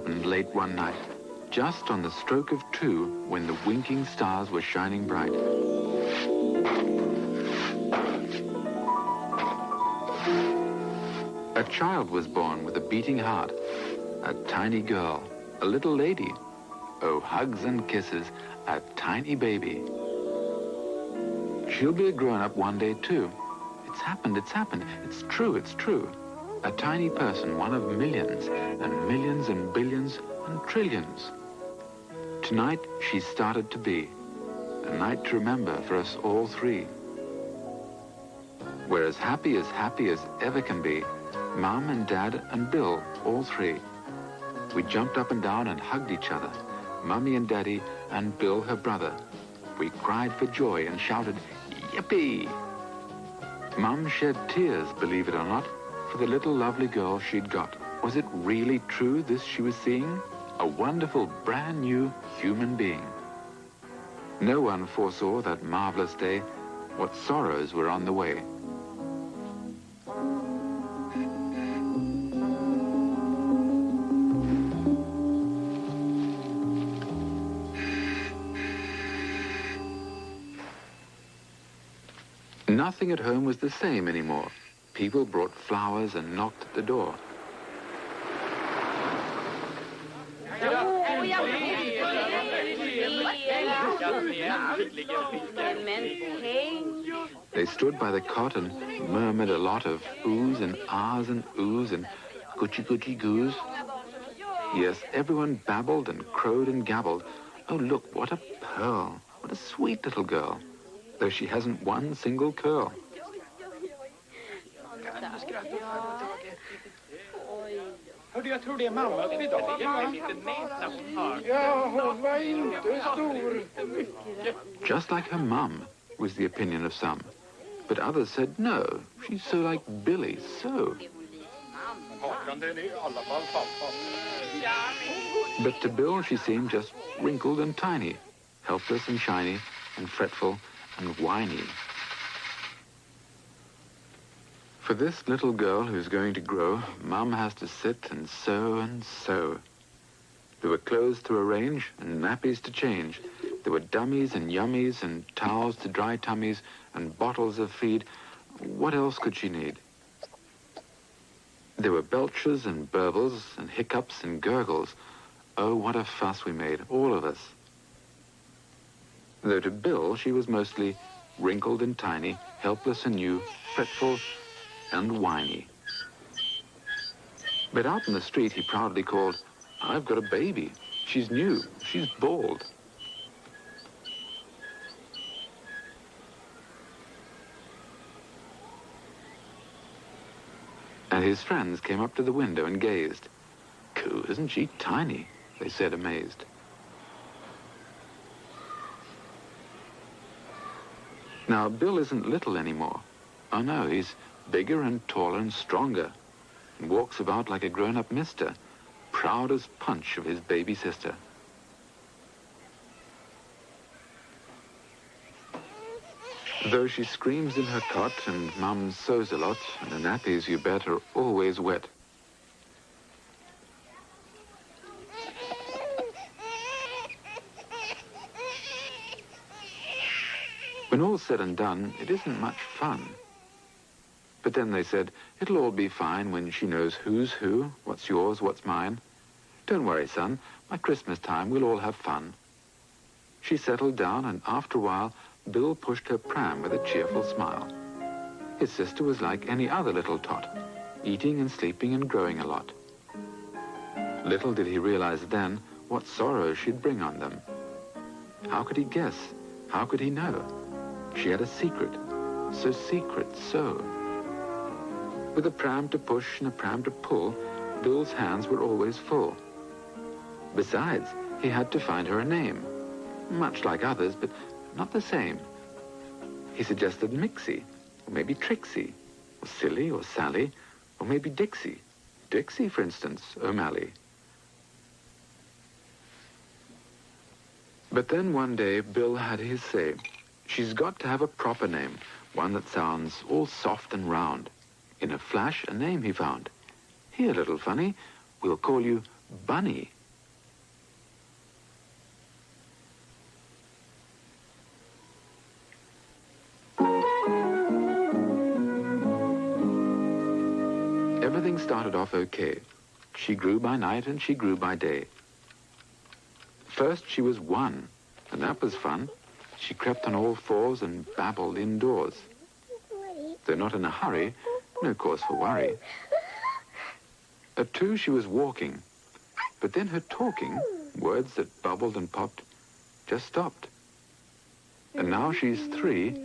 happened late one night, just on the stroke of 2 when the winking stars were shining bright. A child was born with a beating heart, a tiny girl, a little lady. Oh, hugs and kisses, a tiny baby. She'll be a grown-up one day too. It's happened, it's true, it's true. A tiny person, one of millions, and millions and billions and trillions. Tonight, she started to be. A night to remember for us all three. We're as happy as ever can be. Mum and Dad and Bill, all three. We jumped up and down and hugged each other. Mummy and Daddy and Bill, her brother. We cried for joy and shouted, "Yippee!" Mum shed tears, believe it or not, for the little lovely girl she'd got. Was it really true, this she was seeing? A wonderful, brand new human being. No one foresaw that marvelous day what sorrows were on the way. Nothing at home was the same anymore. People brought flowers and knocked at the door. They stood by the cot and murmured a lot of oohs and ahs and oohs and goochie goos. Yes, everyone babbled and crowed and gabbled. Oh, look, what a pearl. What a sweet little girl. Though she hasn't one single curl. Jag tror det är mamma uppe idag. Ja, hon var inte stor. Just like her mum, was the opinion of some. But others said, no, she's so like Billy, so. But to Bill, she seemed just wrinkled and tiny, helpless and shiny, and fretful and whiny. For this little girl who's going to grow, Mum has to sit and sew and sew. There were clothes to arrange and nappies to change. There were dummies and yummies and towels to dry tummies and bottles of feed. What else could she need? There were belches and burbles and hiccups and gurgles. Oh, what a fuss we made, all of us. Though to Bill, she was mostly wrinkled and tiny, helpless and new, fretful and whiny. But out in the street, he proudly called, "I've got a baby. She's new. She's bald." And his friends came up to the window and gazed. "Coo, isn't she tiny?" they said, amazed. Now, Bill isn't little anymore. Oh no, he's bigger and taller and stronger, and walks about like a grown-up mister, proud as punch of his baby sister. Though she screams in her cot and Mum sews a lot, and the nappies, you bet, are always wet. When all's said and done, it isn't much fun. But then they said, it'll all be fine when she knows who's who, what's yours, what's mine. Don't worry, son, by Christmas time we'll all have fun. She settled down, and after a while, Bill pushed her pram with a cheerful smile. His sister was like any other little tot, eating and sleeping and growing a lot. Little did he realize then what sorrow she'd bring on them. How could he guess? How could he know? She had a secret, so. With a pram to push and a pram to pull, Bill's hands were always full. Besides, he had to find her a name, much like others, but not the same. He suggested Mixie, or maybe Trixie, or Silly, or Sally, or maybe Dixie. Dixie, for instance, O'Malley. But then one day, Bill had his say. She's got to have a proper name, one that sounds all soft and round. In a flash, a name he found. Here, little funny, we'll call you Bunny. Everything started off okay. She grew by night and she grew by day. First she was one, and that was fun. She crept on all fours and babbled indoors. Though not in a hurry, no cause for worry. At 2 she was walking, but then her talking, words that bubbled and popped, just stopped. And now she's 3.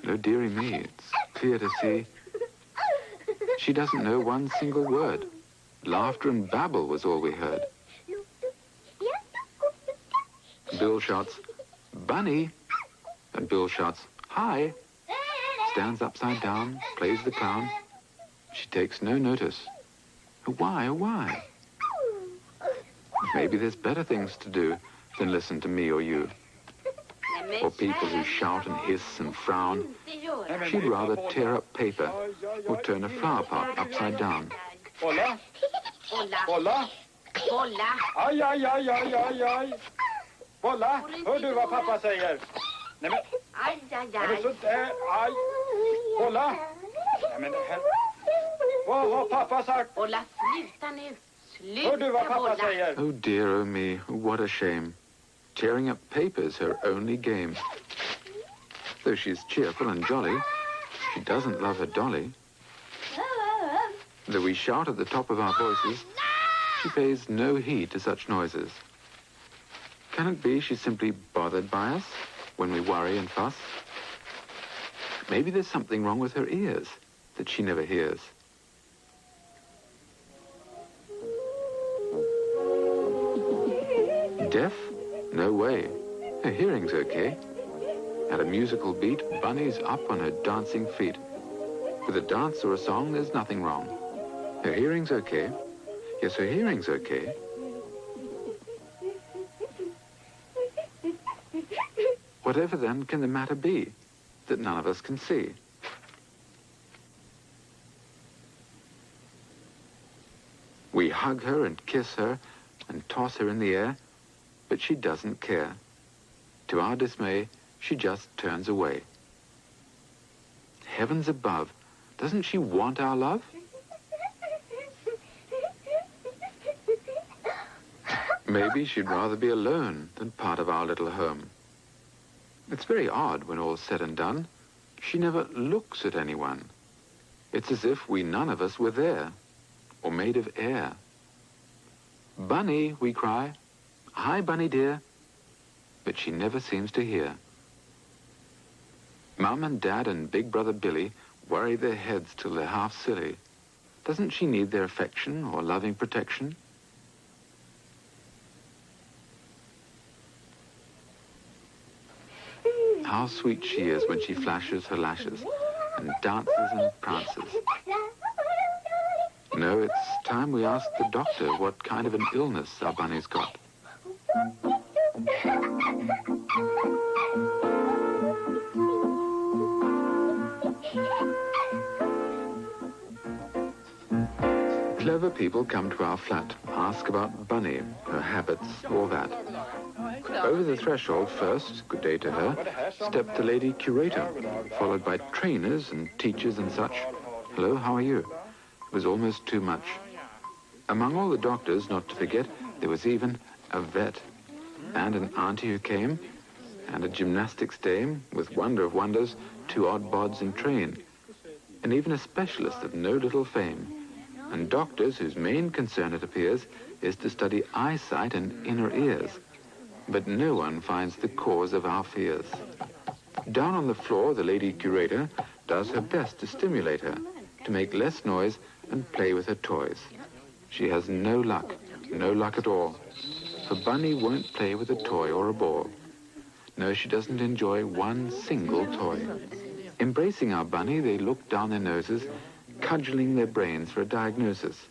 Oh, dearie me, it's clear to see. She doesn't know one single word. Laughter and babble was all we heard. Bill shouts, "Bunny!" And Bill shouts, "Hi!" Stands upside down, plays the clown. She takes no notice. Oh, why, oh, why? Maybe there's better things to do than listen to me or you. Or people who shout and hiss and frown. She'd rather tear up paper or turn a flower pot upside down. Bolla? Bolla? Bolla. Aj, aj, aj, aj, aj, aj. Bolla, hör du vad pappa säger? Nej men, Aj, aj, nej men aj. så där, aj. Bolla. Nej men, vad har pappa sagt? Bolla, sluta nu. Hör du vad Sluta, pappa Bolla. säger? Oh dear, oh me, what a shame. Tearing up paper's her only game. Though she's cheerful and jolly, she doesn't love her dolly. Though we shout at the top of our voices, she pays no heed to such noises. Can it be she's simply bothered by us when we worry and fuss? Maybe there's something wrong with her ears that she never hears. Deaf? No way. Her hearing's okay. At a musical beat, Bunny's up on her dancing feet. With a dance or a song, there's nothing wrong. Her hearing's okay. Yes, her hearing's okay. Whatever then can the matter be that none of us can see? We hug her and kiss her and toss her in the air, but she doesn't care. To our dismay, she just turns away. Heavens above, doesn't she want our love? Maybe she'd rather be alone than part of our little home. It's very odd when all's said and done. She never looks at anyone. It's as if we none of us were there, or made of air. "Bunny," we cry. "Hi, Bunny dear." But she never seems to hear. Mum and Dad and Big Brother Billy worry their heads till they're half silly. Doesn't she need their affection or loving protection? How sweet she is when she flashes her lashes and dances and prances. No, it's time we ask the doctor what kind of an illness our Bunny's got. Clever people come to our flat, ask about Bunny, her habits, all that. Over the threshold first, good day to her, stepped the lady curator, followed by trainers and teachers and such. Hello, how are you? It was almost too much. Among all the doctors, not to forget, there was even a vet, and an auntie who came, and a gymnastics dame, with wonder of wonders, 2 odd bods in train, and even a specialist of no little fame, and doctors whose main concern, it appears, is to study eyesight and inner ears. But no one finds the cause of our fears. Down on the floor, the lady curator does her best to stimulate her, to make less noise and play with her toys. She has no luck at all. For Bunny won't play with a toy or a ball. No, she doesn't enjoy one single toy. Embracing our Bunny, they look down their noses, cudgeling their brains for a diagnosis.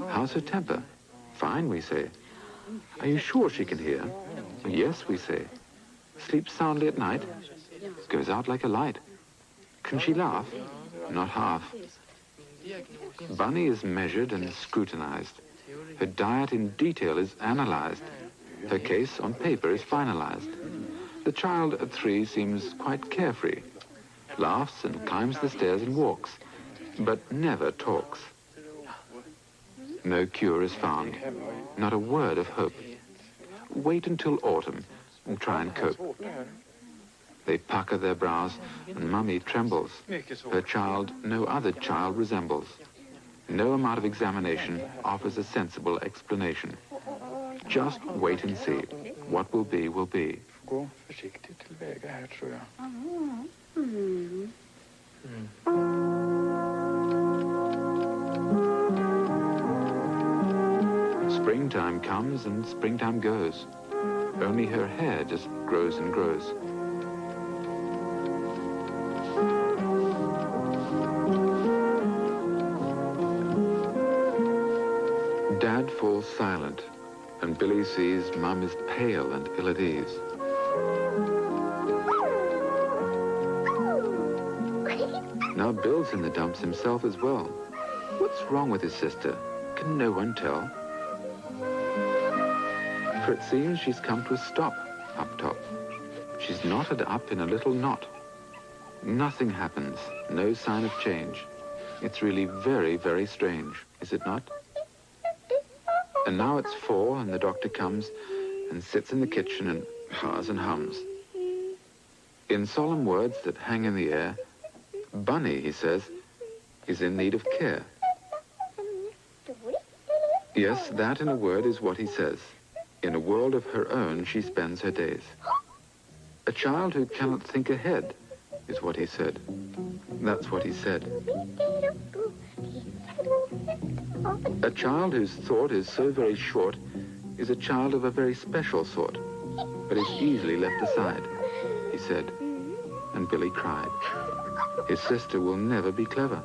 How's her temper? Fine, we say. Are you sure she can hear? Yes, we say. Sleeps soundly at night? Goes out like a light. Can she laugh? Not half. Bunny is measured and scrutinized. Her diet in detail is analyzed. Her case on paper is finalized. The child at 3 seems quite carefree, laughs and climbs the stairs and walks, but never talks. No cure is found. Not a word of hope. Wait until autumn and try and cope. They pucker their brows, and Mummy trembles. Her child no other child resembles. No amount of examination offers a sensible explanation. Just wait and see. What will be, will be. Gå försiktigt tillväga här, tror jag. Springtime comes and springtime goes. Only her hair just grows and grows. Dad falls silent, and Billy sees Mum is pale and ill at ease. Now Bill's in the dumps himself as well. What's wrong with his sister? Can no one tell? For it seems she's come to a stop up top. She's knotted up in a little knot. Nothing happens, no sign of change. It's really very, very strange, is it not? And now it's 4 and the doctor comes and sits in the kitchen and haws and hums. In solemn words that hang in the air, Bunny, he says, is in need of care. Yes, that in a word is what he says. In a world of her own, she spends her days. A child who cannot think ahead is what he said. That's what he said. A child whose thought is so very short is a child of a very special sort, but is easily left aside, he said, and Billy cried. His sister will never be clever,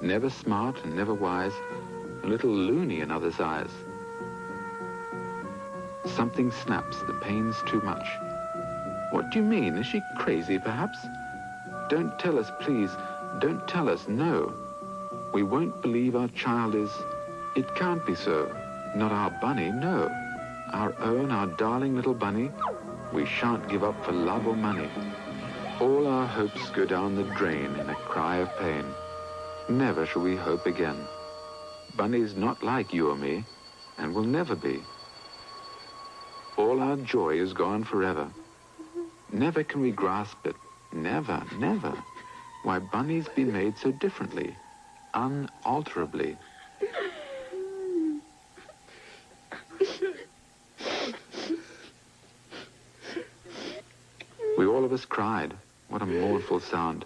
never smart and never wise, a little loony in others' eyes. Something snaps, the pain's too much. What do you mean? Is she crazy, perhaps? Don't tell us, please. Don't tell us, no. We won't believe our child is... It can't be so. Not our Bunny, no. Our own, our darling little Bunny. We shan't give up for love or money. All our hopes go down the drain in a cry of pain. Never shall we hope again. Bunny's not like you or me, and will never be. All our joy is gone forever. Never can we grasp it. Never, never. Why Bunny's been made so differently, unalterably. We all of us cried. What a mournful sound.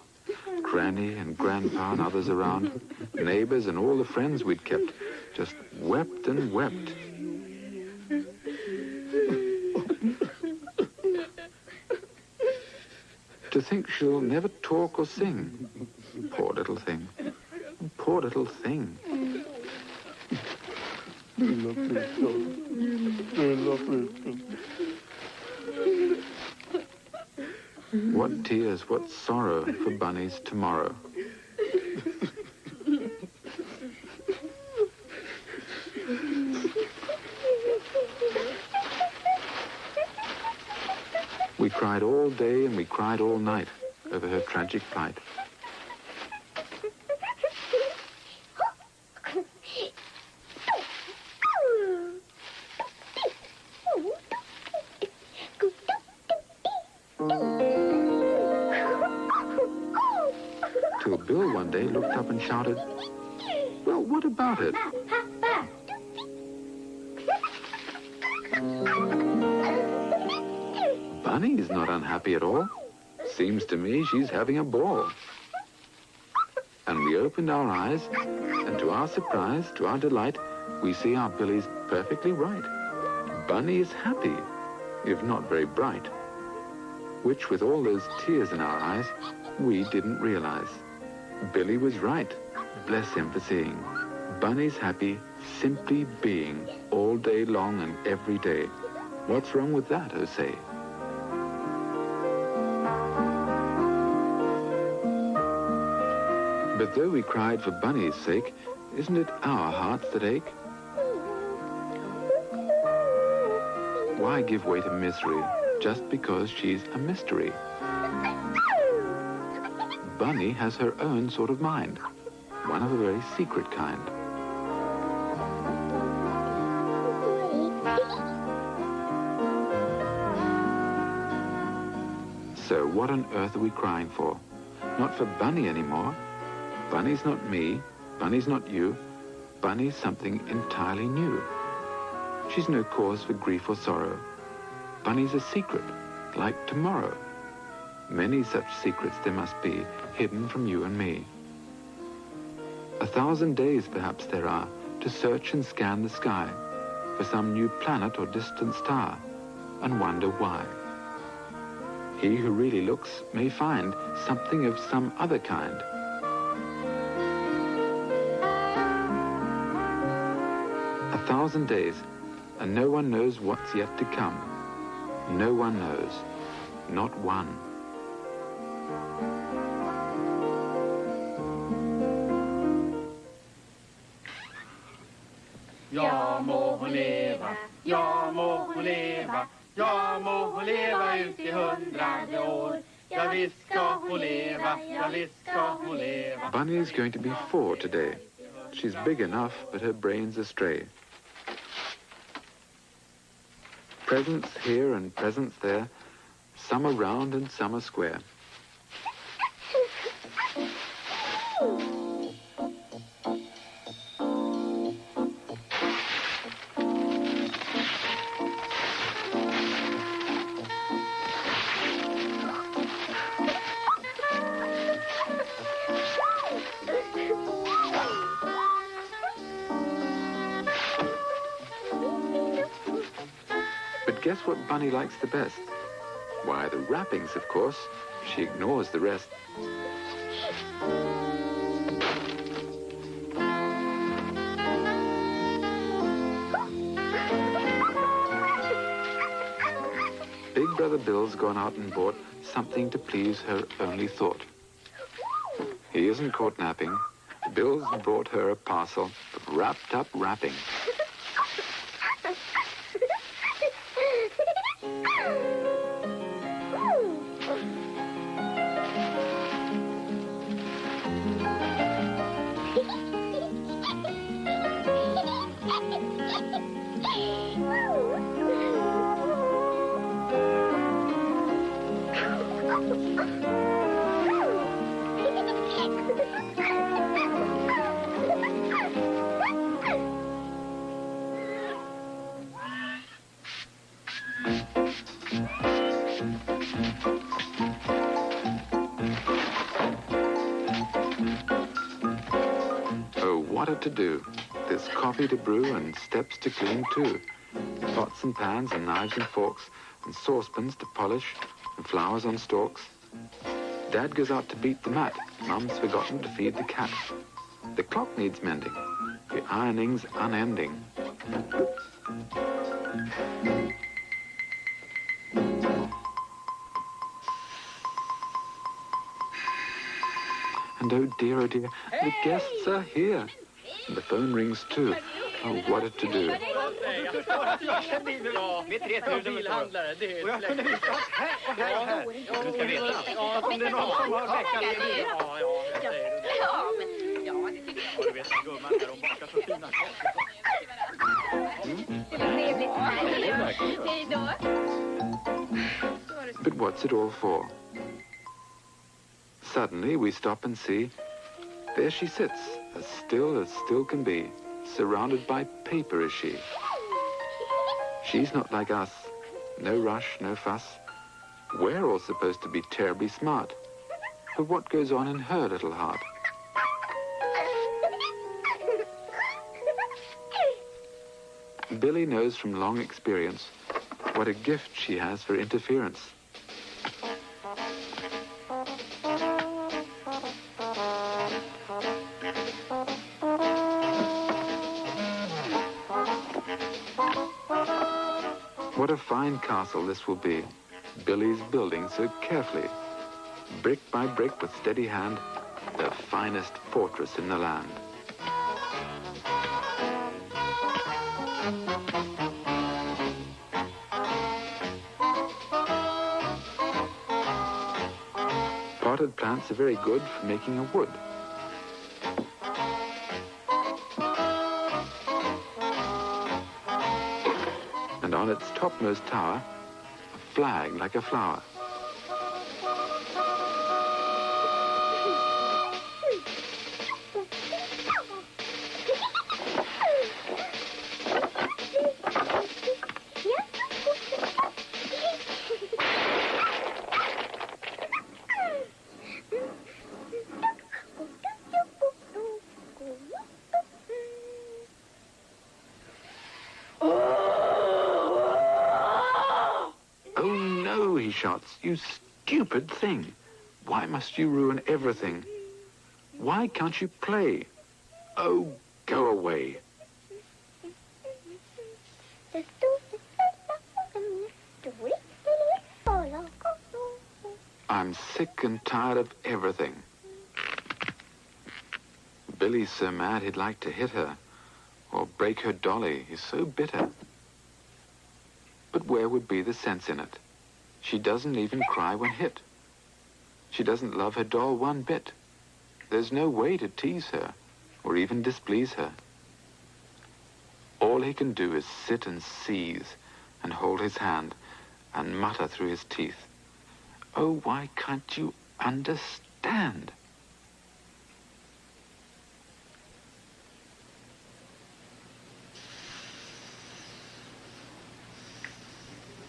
Granny and Grandpa and others around, neighbors and all the friends we'd kept, just wept and wept. To think she'll never talk or sing. Poor little thing. Poor little thing. What tears, what sorrow for Bunny's tomorrow. We cried all day and we cried all night over her tragic plight. Till Bill one day looked up and shouted, "Well, what about it?" Bunny's not unhappy at all. Seems to me she's having a ball. And we opened our eyes, and to our surprise, to our delight, we see our Billy's perfectly right. Bunny is happy, if not very bright. Which, with all those tears in our eyes, we didn't realize. Billy was right. Bless him for seeing. Bunny's happy, simply being, all day long and every day. What's wrong with that, oh say? But though we cried for Bunny's sake, isn't it our hearts that ache? Why give way to misery just because she's a mystery? Bunny has her own sort of mind, one of a very secret kind. So what on earth are we crying for? Not for Bunny anymore. Bunny's not me. Bunny's not you. Bunny's something entirely new. She's no cause for grief or sorrow. Bunny's a secret, like tomorrow. Many such secrets there must be, hidden from you and me. 1,000 days perhaps there are to search and scan the sky for some new planet or distant star and wonder why. He who really looks may find something of some other kind. A 1,000 days, and no one knows what's yet to come. No one knows, not one. Ja må hon leva, ja må hon leva, ja må hon leva ut i 100 år. Ja visst ska hon leva, ja visst ska hon leva. Bunny is going to be 4 today. She's big enough, but her brain's astray. Presents here and presents there, some are round and some are square. But guess what Bunny likes the best? Why, the wrappings, of course. She ignores the rest. Big Brother Bill's gone out and bought something to please her only thought. He isn't caught napping. Bill's brought her a parcel of wrapped-up wrapping. What a to-do. There's coffee to brew and steps to clean too. Pots and pans and knives and forks and saucepans to polish and flowers on stalks. Dad goes out to beat the mat. Mum's forgotten to feed the cat. The clock needs mending. The ironing's unending. And oh dear, the guests are here. And the phone rings too. Oh, what a to-do. Med 3000 bilhandlare, det är och jag kunde visa här och här och här. Du ska veta. Om det är någon som har väckat det. Ja, jag säger det. Ja, men ja, det tycker jag. Du vet en gumman här och bakar så fina saker. Det var trevligt. Hej då. But what's it all for? Suddenly we stop and see, there she sits, as still can be. Surrounded by paper is she. She's not like us. No rush, no fuss. We're all supposed to be terribly smart. But what goes on in her little heart? Billy knows from long experience what a gift she has for interference. What a fine castle this will be. Billy's building so carefully. Brick by brick with steady hand, the finest fortress in the land. Potted plants are very good for making a wood. And on its topmost tower, a flag like a flower. dots, you stupid thing. Why must you ruin everything? Why can't you play? Oh, go away. I'm sick and tired of everything. Billy's so mad he'd like to hit her, or break her dolly. He's so bitter. But where would be the sense in it? She doesn't even cry when hit. She doesn't love her doll one bit. There's no way to tease her, or even displease her. All he can do is sit and seize, and hold his hand, and mutter through his teeth, "Oh, why can't you understand?"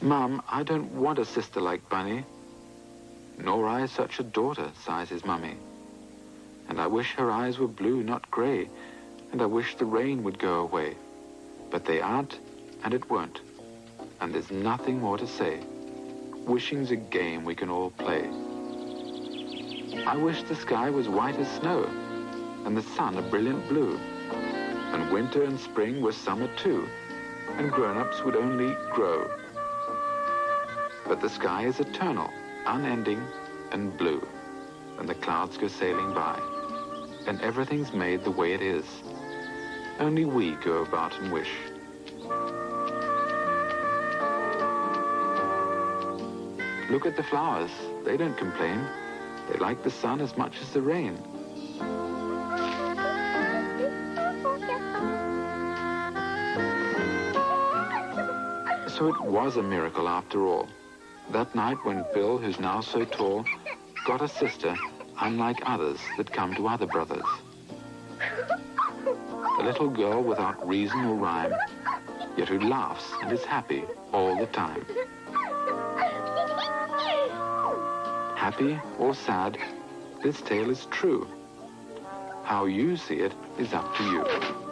"Mum, I don't want a sister like Bunny." "Nor I such a daughter," sighs his mummy. "And I wish her eyes were blue, not grey, and I wish the rain would go away. But they aren't, and it won't, and there's nothing more to say. Wishing's a game we can all play. I wish the sky was white as snow, and the sun a brilliant blue, and winter and spring were summer too, and grown-ups would only grow. But the sky is eternal, unending, and blue, and the clouds go sailing by, and everything's made the way it is. Only we go about and wish." Look at the flowers. They don't complain. They like the sun as much as the rain. So it was a miracle after all. That night when Bill, who's now so tall, got a sister unlike others that come to other brothers. A little girl without reason or rhyme, yet who laughs and is happy all the time. Happy or sad, this tale is true. How you see it is up to you.